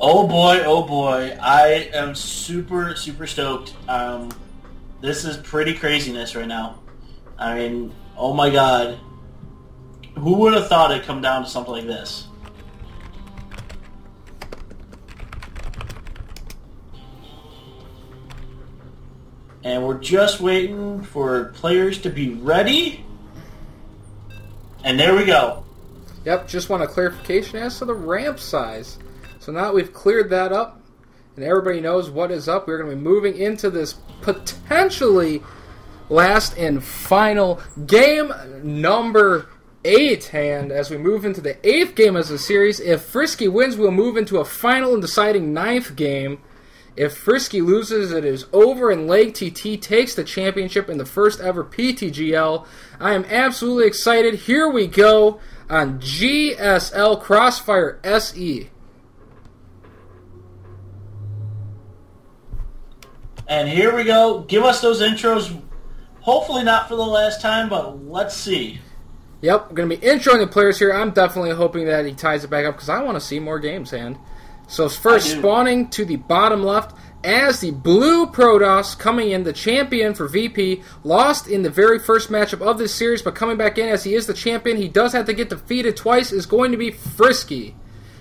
Oh boy. I am super, super stoked. This is pretty craziness right now. I mean, oh my god. Who would have thought it'd come down to something like this? And we're just waiting for players to be ready. And there we go. Yep, just want a clarification as to the ramp size. So now that we've cleared that up, and everybody knows what is up, we're going to be moving into this potentially last and final game number 8. And as we move into the 8th game of the series, if Frisky wins, we'll move into a final and deciding 9th game. If Frisky loses, it is over, and LaGTT takes the championship in the first ever PTGL. I am absolutely excited. Here we go on GSL Crossfire SE. And here we go. Give us those intros. Hopefully not for the last time, but let's see. Yep, we're going to be introing the players here. I'm definitely hoping that he ties it back up because I want to see more games, and so first spawning to the bottom left as the blue Protoss coming in, the champion for VP, lost in the very first matchup of this series, but coming back in as he is the champion. He does have to get defeated twice, is going to be Frisky.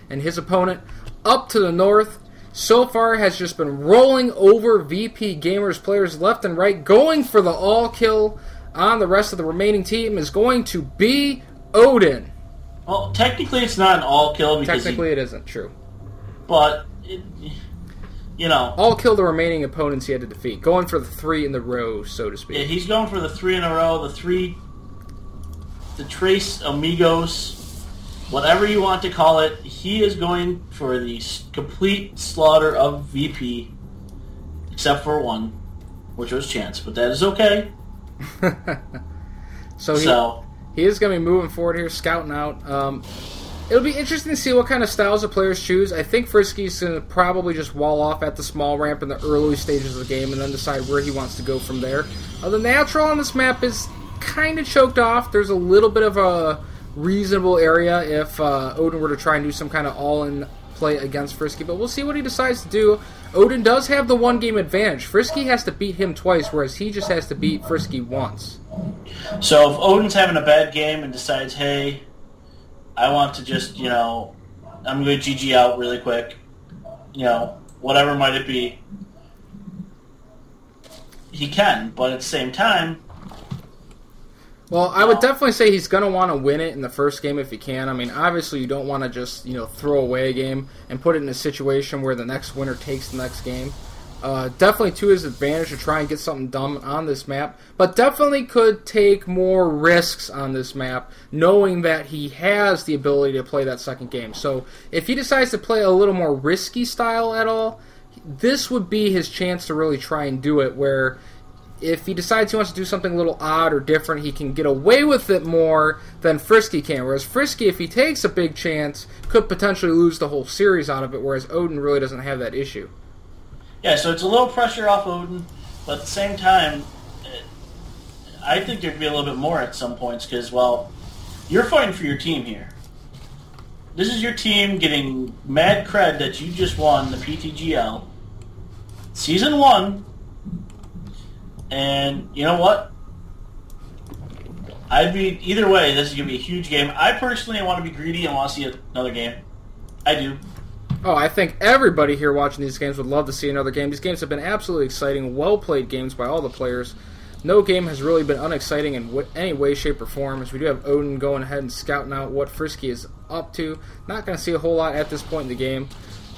And his opponent up to the north so far has just been rolling over VPGamers players left and right, going for the all kill on the rest of the remaining team is going to be Odin. Well, technically it's not an all kill because technically it isn't, true. But, all kill the remaining opponents he had to defeat. Going for the 3 in the row, so to speak. Yeah, he's going for the 3 in a row, the Trace Amigos, whatever you want to call it. He is going for the complete slaughter of VP, except for one, which was Chance, but that is okay. So he is going to be moving forward here, scouting out. It'll be interesting to see what kind of styles the players choose. I think Frisky's going to probably just wall off at the small ramp in the early stages of the game and then decide where he wants to go from there. The natural on this map is kind of choked off. There's a little bit of a reasonable area if Odin were to try and do some kind of all-in play against Frisky, but we'll see what he decides to do. Odin does have the 1-game advantage. Frisky has to beat him twice, whereas he just has to beat Frisky once. So if Odin's having a bad game and decides, hey, I want to just, I'm going to GG out really quick, whatever might it be, he can, but at the same time... Well, I would definitely say he's going to want to win it in the first game if he can. I mean, obviously you don't want to just, throw away a game and put it in a situation where the next winner takes the next game. Definitely to his advantage to try and get something done on this map, but definitely could take more risks on this map, knowing that he has the ability to play that second game. So if he decides to play a little more risky style at all, this would be his chance to really try and do it, where if he decides he wants to do something a little odd or different, he can get away with it more than Frisky can. Whereas Frisky, if he takes a big chance, could potentially lose the whole series out of it, whereas Odin really doesn't have that issue. Yeah, so it's a little pressure off Odin, but at the same time, I think there could be a little bit more at some points because, well, you're fighting for your team here. This is your team getting mad cred that you just won the PTGL Season 1, and you know what? Either way, this is going to be a huge game. I personally want to be greedy and want to see another game. I do. Oh, I think everybody here watching these games would love to see another game. These games have been absolutely exciting, well-played games by all the players. No game has really been unexciting in any way, shape, or form, as we do have Odin going ahead and scouting out what Frisky is up to. Not going to see a whole lot at this point in the game.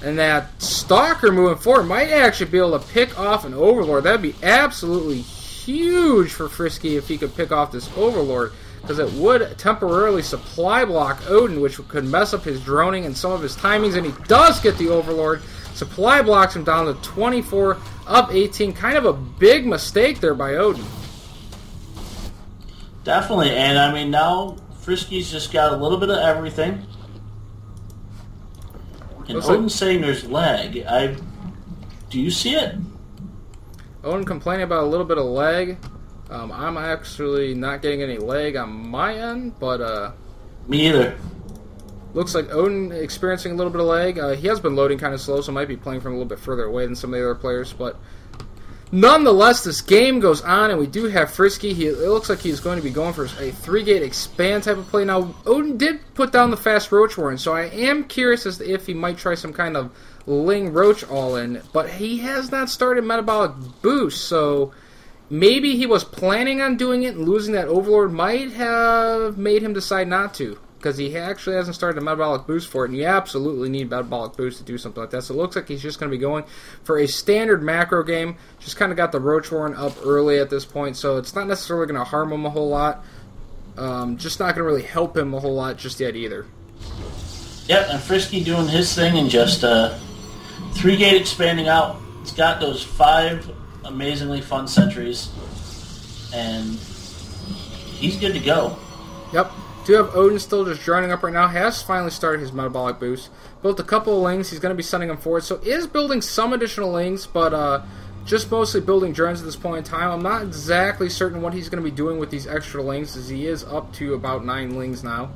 And that Stalker moving forward might actually be able to pick off an Overlord. That would be absolutely huge for Frisky if he could pick off this Overlord, because it would temporarily supply block Odin, which could mess up his droning and some of his timings, and he does get the Overlord. Supply blocks him down to 24, up 18. Kind of a big mistake there by Odin. Definitely, and I mean, now Frisky's just got a little bit of everything. And Odin's saying there's lag. Do you see it? Odin complaining about a little bit of lag. I'm actually not getting any lag on my end, but... Me either. Looks like Odin experiencing a little bit of lag. He has been loading kind of slow, so might be playing from a little bit further away than some of the other players. But nonetheless, this game goes on, and we do have Frisky. It looks like he's going to be going for a 3-gate expand type of play. Now, Odin did put down the fast Roach Warren, so I am curious as to if he might try some kind of Ling Roach all-in. But he has not started Metabolic Boost, so maybe he was planning on doing it, and losing that Overlord might have made him decide not to, because he actually hasn't started a Metabolic Boost for it, and you absolutely need Metabolic Boost to do something like that. So it looks like he's just going to be going for a standard macro game. Just kind of got the Roach Warren up early at this point, so it's not necessarily going to harm him a whole lot. Just not going to really help him a whole lot just yet either. Yep, and Frisky doing his thing and just 3-gate expanding out. It's got those 5 amazingly fun sentries, and he's good to go. Yep. Do have Odin still just joining up right now. Has finally started his Metabolic Boost. Built a couple of Lings. He's going to be sending them forward. So is building some additional Lings, but just mostly building drones at this point in time. I'm not exactly certain what he's going to be doing with these extra Lings, as he is up to about 9 Lings now.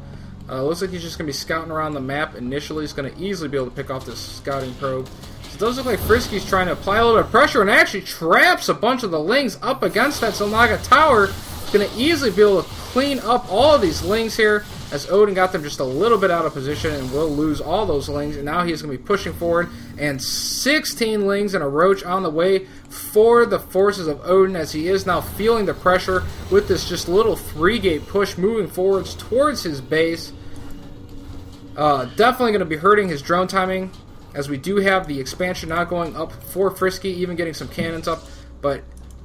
Looks like he's just going to be scouting around the map initially. He's going to easily be able to pick off this scouting probe. So it does look like Frisky's trying to apply a little bit of pressure and actually traps a bunch of the Lings up against that Zilnaga tower. He's going to easily be able to clean up all of these Lings here, as Odin got them just a little bit out of position and will lose all those Lings. And now he's going to be pushing forward, and 16 Lings and a Roach on the way for the forces of Odin, as he is now feeling the pressure with this just little 3-gate push moving forwards towards his base. Definitely going to be hurting his drone timing, as we do have the expansion now going up for Frisky, even getting some cannons up. But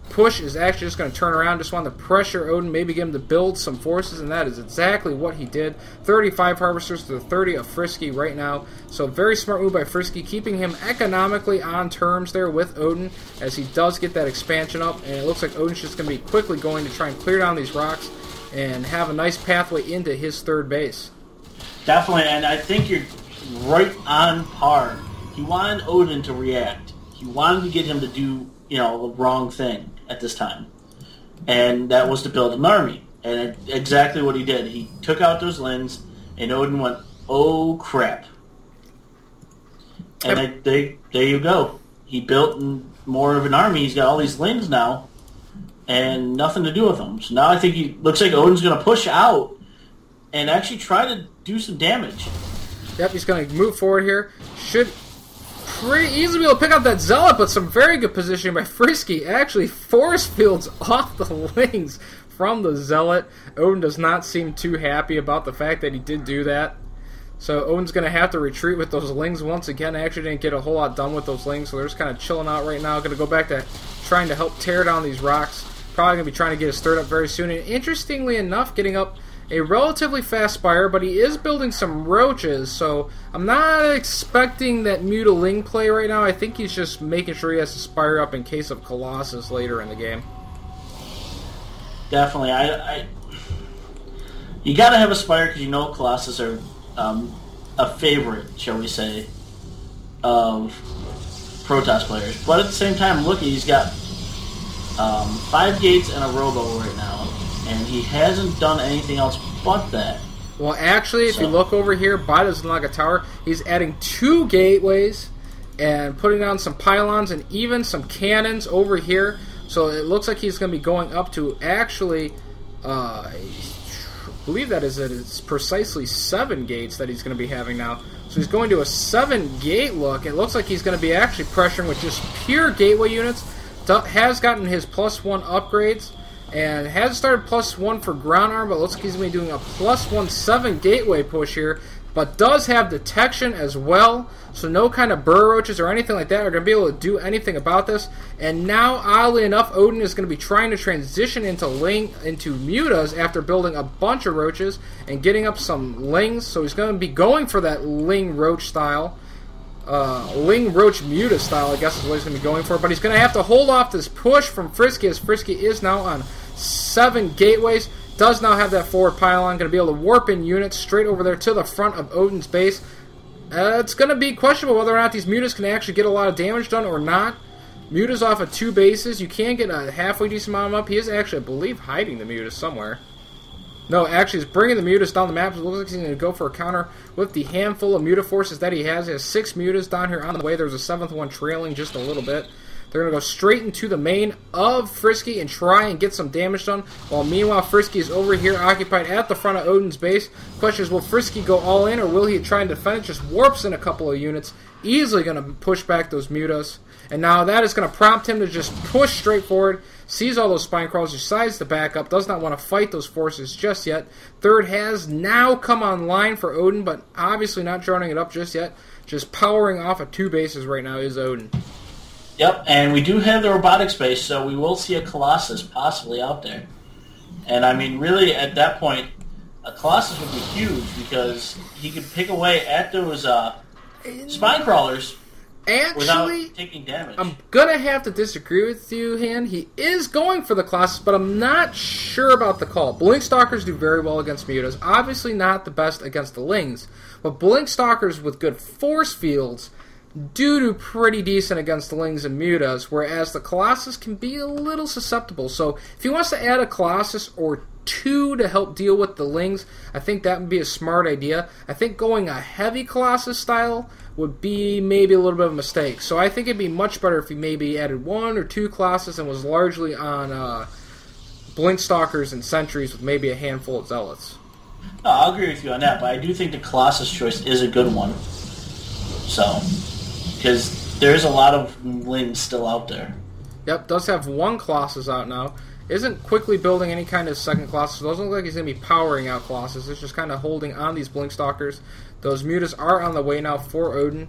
push is actually just going to turn around. Just wanted to pressure Odin, maybe get him to build some forces, and that is exactly what he did. 35 Harvesters to the 30 of Frisky right now. So very smart move by Frisky, keeping him economically on terms there with Odin, as he does get that expansion up. And it looks like Odin's just going to be quickly going to try and clear down these rocks and have a nice pathway into his 3rd base. Definitely, and I think you're right on par. He wanted Odin to react. He wanted to get him to do, the wrong thing at this time. And that was to build an army. And exactly what he did. He took out those Lings, and Odin went, oh crap. And there you go. He built more of an army. He's got all these Lings now, and nothing to do with them. So now I think looks like Odin's going to push out and actually try to do some damage. Yep, he's going to move forward here. Should pretty easily be able to pick up that Zealot, but some very good positioning by Frisky. Actually, force fields off the Lings from the Zealot. Odin does not seem too happy about the fact that he did do that. So Odin's going to have to retreat with those Lings once again. I actually didn't get a whole lot done with those Lings, so they're just kind of chilling out right now. Going to go back to trying to help tear down these rocks. Probably going to be trying to get his 3rd up very soon. And interestingly enough, getting up a relatively fast Spire, but he is building some Roaches, so I'm not expecting that Mutaling play right now. I think he's just making sure he has to Spire up in case of Colossus later in the game. Definitely. You got to have a Spire because Colossus are a favorite, shall we say, of Protoss players. But at the same time, look, he's got 5 gates and a Robo right now. And he hasn't done anything else but that. Well, actually, if you look over here by the Zilnaga Tower, he's adding 2 gateways and putting down some pylons and even some cannons over here. So it looks like he's going to be going up to actually, I believe that it's precisely 7 gates that he's going to be having now. So he's going to a 7-gate look. It looks like he's going to be actually pressuring with just pure gateway units. Has gotten his +1 upgrades. And has started +1 for ground arm, but looks like he's going to be doing a +1 7 gateway push here. But does have detection as well, so no kind of burrow roaches or anything like that are going to be able to do anything about this. And now, oddly enough, Odin is going to be trying to transition into mutas after building a bunch of roaches and getting up some Lings. So he's going to be going for that Ling Roach style. Ling Roach Muta style, I guess is what he's going to be going for. But he's going to have to hold off this push from Frisky, as Frisky is now on 7 gateways. Does now have that forward pylon. Going to be able to warp in units straight over there to the front of Odin's base. It's going to be questionable whether or not these mutas can actually get a lot of damage done or not. Mutas off of 2 bases. You can get a halfway decent amount of them up. He is actually, I believe, hiding the mutas somewhere. No, actually, he's bringing the mutas down the map. It looks like he's going to go for a counter with the handful of muta forces that he has. He has 6 mutas down here on the way. There's a 7th one trailing just a little bit. They're going to go straight into the main of Frisky and try and get some damage done. While meanwhile, Frisky is over here occupied at the front of Odin's base. Question is, will Frisky go all in or will he try and defend it? Just warps in a couple of units. Easily going to push back those mutas. And now that is going to prompt him to just push straight forward. Sees all those spine crawlers, decides to back up. Does not want to fight those forces just yet. Third has now come online for Odin, but obviously not joining it up just yet. Just powering off of 2 bases right now is Odin. Yep, and we do have the robotics base, so we will see a Colossus possibly out there. And I mean, really, at that point, a Colossus would be huge because he could pick away at those spine crawlers without taking damage. I'm gonna have to disagree with you, Han. He is going for the Colossus, but I'm not sure about the call. Blink Stalkers do very well against mutas. Obviously not the best against the Lings, but Blink Stalkers with good force fields do pretty decent against the Lings and mutas, whereas the Colossus can be a little susceptible. So if he wants to add a Colossus or 2 to help deal with the Lings, I think that would be a smart idea. I think going a heavy Colossus style would be maybe a little bit of a mistake. So I think it'd be much better if he maybe added 1 or 2 Colossus and was largely on Blink Stalkers and Sentries with maybe a handful of Zealots. No, I'll agree with you on that, but I do think the Colossus choice is a good one. So, because there's a lot of Lings still out there. Yep, does have 1 Colossus out now. Isn't quickly building any kind of second Colossus. Doesn't look like he's going to be powering out Colossus. It's just kind of holding on these Blink Stalkers. Those mutas are on the way now for Odin.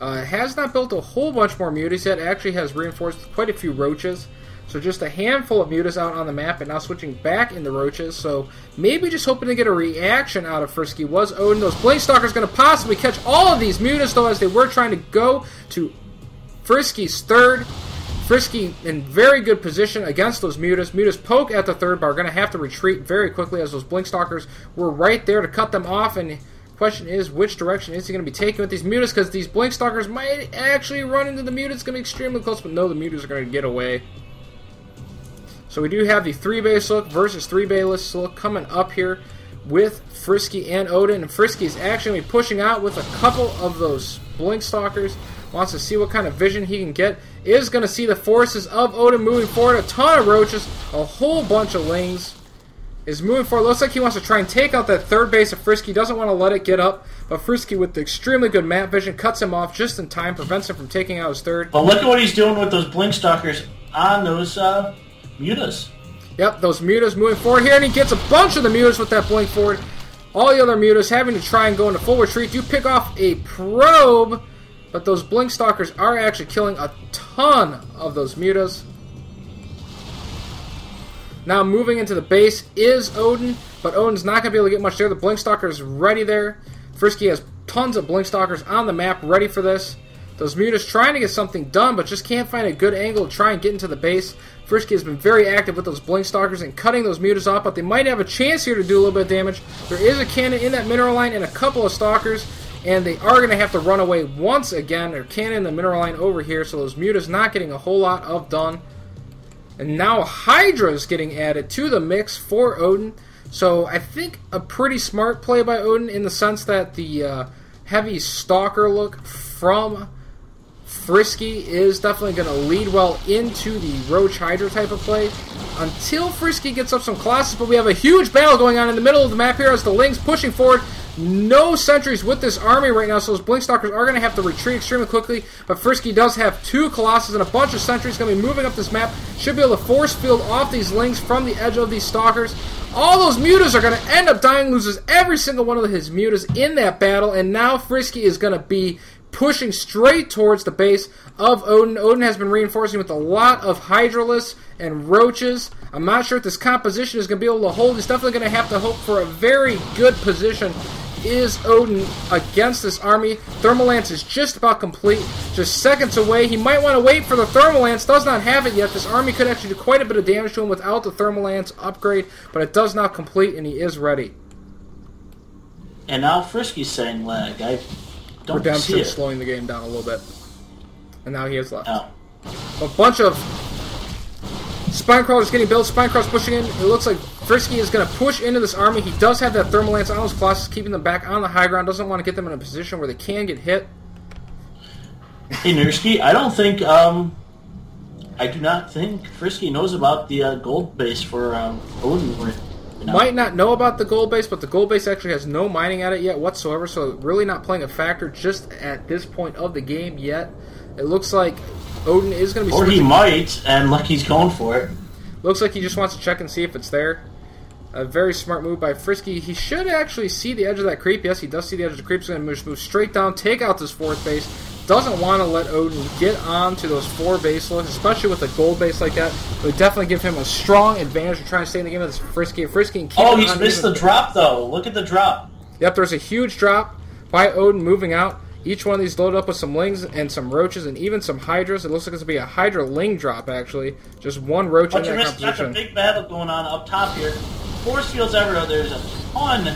Has not built a whole bunch more mutas yet. Actually has reinforced quite a few roaches. So just a handful of mutas out on the map and now switching back into roaches. So maybe just hoping to get a reaction out of Frisky was Odin. Those Blink Stalkers going to possibly catch all of these mutas though as they were trying to go to Frisky's third. Frisky in very good position against those mutas. Mutas poke at the third, but are going to have to retreat very quickly as those Blink Stalkers were right there to cut them off. And the question is, which direction is he going to be taking with these mutas? Because these Blink Stalkers might actually run into the mutas. It's going to be extremely close, but no, the mutas are going to get away. So we do have the 3-base look versus 3-base look coming up here with Frisky and Odin. And Frisky is actually pushing out with a couple of those Blink Stalkers. Wants to see what kind of vision he can get. Is going to see the forces of Odin moving forward. A ton of roaches. A whole bunch of Lings. Is moving forward. Looks like he wants to try and take out that 3rd base of Frisky. Doesn't want to let it get up. But Frisky with the extremely good map vision cuts him off just in time. Prevents him from taking out his 3rd. But look at what he's doing with those Blink Stalkers on those mutas. Yep, those mutas moving forward here. And he gets a bunch of the mutas with that blink forward. All the other mutas having to try and go into full retreat. Do pick off a probe. But those Blink Stalkers are actually killing a ton of those mutas. Now moving into the base is Odin, but Odin's not going to be able to get much there. The Blink Stalker is ready there. Frisky has tons of Blink Stalkers on the map ready for this. Those mutas trying to get something done, but just can't find a good angle to try and get into the base. Frisky has been very active with those Blink Stalkers and cutting those mutas off, but they might have a chance here to do a little bit of damage. There is a cannon in that mineral line and a couple of Stalkers. And they are going to have to run away once again. They're cannon the mineral line over here, so those mutas not getting a whole lot of done. And now Hydra is getting added to the mix for Odin. So I think a pretty smart play by Odin in the sense that the heavy Stalker look from Frisky is definitely going to lead well into the Roach Hydra type of play. Until Frisky gets up some Colossus, but we have a huge battle going on in the middle of the map here as the Lings pushing forward. No sentries with this army right now, so those Blink Stalkers are going to have to retreat extremely quickly. But Frisky does have 2 Colossus and a bunch of sentries going to be moving up this map. Should be able to force field off these Lings from the edge of these Stalkers. All those mutas are going to end up dying, loses every single one of his mutas in that battle. And now Frisky is going to be pushing straight towards the base of Odin. Odin has been reinforcing with a lot of Hydralisks and Roaches. I'm not sure if this composition is going to be able to hold. He's definitely going to have to hope for a very good position. Is Odin against this army? Thermal Lance is just about complete, just seconds away. He might want to wait for the Thermal Lance, does not have it yet. This army could actually do quite a bit of damage to him without the Thermal Lance upgrade, but it does not complete, and he is ready. And now Frisky's saying lag. I don't Redemption see it. Slowing the game down a little bit. And now he is left. Oh. A bunch of Spine Crawlers getting built. Spine Crawlers pushing in. It looks like Frisky is going to push into this army. He does have that Thermal Lance on those Colossus, keeping them back on the high ground. Doesn't want to get them in a position where they can get hit. Hey, Nursky, I don't think, I do not think Frisky knows about the gold base for Odin. Might not know about the gold base, but the gold base actually has no mining at it yet whatsoever, so really not playing a factor just at this point of the game yet. It looks like Odin is going to be... Or he might, and like he's going for it. Looks like he just wants to check and see if it's there. A very smart move by Frisky. He should actually see the edge of that creep. Yes, he does see the edge of the creep. He's going to move straight down, take out this fourth base. Doesn't want to let Odin get on to those 4 baseless, especially with a gold base like that. It would definitely give him a strong advantage to try and stay in the game with this Frisky. Frisky and keep he's missed the drop, though. Look at the drop. Yep, there's a huge drop by Odin moving out. Each one of these loaded up with some lings and some roaches and even some hydras. It looks like it's going to be a hydra ling drop, actually. Just one roach in that composition. That's a big battle going on up top here. Force fields everywhere. There's a ton.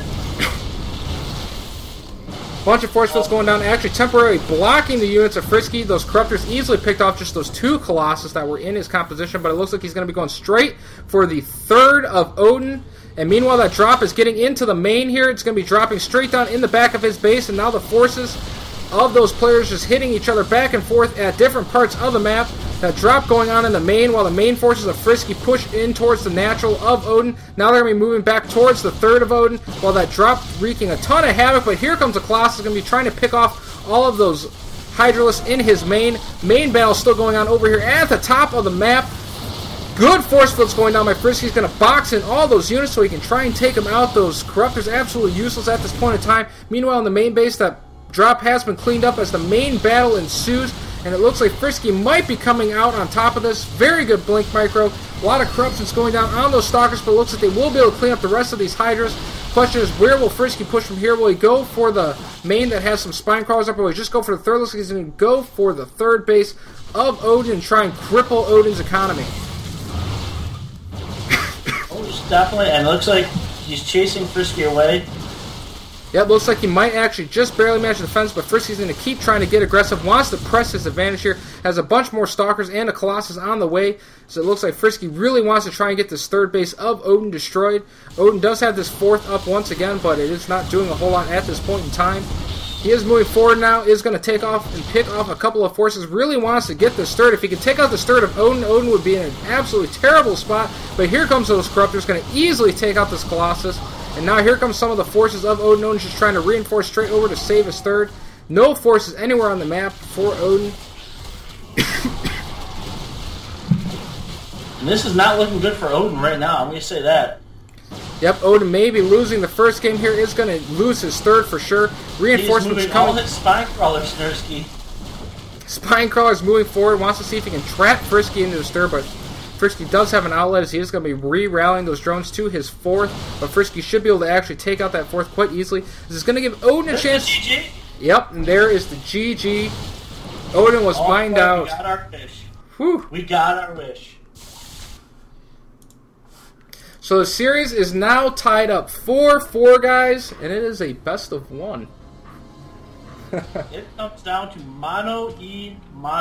Bunch of force fields going down, actually temporarily blocking the units of Frisky. Those Corruptors easily picked off just those 2 Colossus that were in his composition, but it looks like he's going to be going straight for the 3rd of Odin. And meanwhile, that drop is getting into the main here. It's going to be dropping straight down in the back of his base, and now the forces of those players just hitting each other back and forth at different parts of the map. That drop going on in the main, while the main forces of Frisky push in towards the natural of Odin. Now they're going to be moving back towards the 3rd of Odin, while that drop wreaking a ton of havoc. But here comes a Colossus, going to be trying to pick off all of those Hydralists in his main. Main battle still going on over here at the top of the map. Good force fields going down by Frisky. He's going to box in all those units so he can try and take them out. Those Corruptors absolutely useless at this point in time. Meanwhile, in the main base, that drop has been cleaned up as the main battle ensues, and it looks like Frisky might be coming out on top of this. Very good blink micro. A lot of corruptions going down on those Stalkers, but it looks like they will be able to clean up the rest of these Hydras. Question is, where will Frisky push from here? Will he go for the main that has some spine crawlers up, or will he just go for the 3rd? Looks like he's going to go for the 3rd base of Odin and try and cripple Odin's economy. Oh, definitely, and it looks like he's chasing Frisky away. Yep, looks like he might actually just barely manage the defense, but Frisky's going to keep trying to get aggressive, wants to press his advantage here, has a bunch more Stalkers and a Colossus on the way, so it looks like Frisky really wants to try and get this 3rd base of Odin destroyed. Odin does have this 4th up once again, but it is not doing a whole lot at this point in time. He is moving forward now, is going to take off and pick off a couple of forces, really wants to get this 3rd. If he can take out this 3rd of Odin, Odin would be in an absolutely terrible spot, but here comes those Corruptors, going to easily take out this Colossus. And now here comes some of the forces of Odin. Odin's just trying to reinforce straight over to save his 3rd. No forces anywhere on the map for Odin. And this is not looking good for Odin right now, I'm going to say that. Yep, Odin may be losing the first game here. Is going to lose his 3rd for sure. Reinforcements He's moving coming. all his spine crawlers, Nursky. Spine crawler's moving forward. Wants to see if he can trap Frisky into his 3rd, but Frisky does have an outlet as he is going to be re-rallying those drones to his 4th, but Frisky should be able to actually take out that 4th quite easily. This is going to give Odin a chance. GG. Yep, and there is the GG. Odin was mined out. We got our wish. Whew. We got our wish. So the series is now tied up 4-4, guys, and it is a best of 1. It comes down to mono e mono.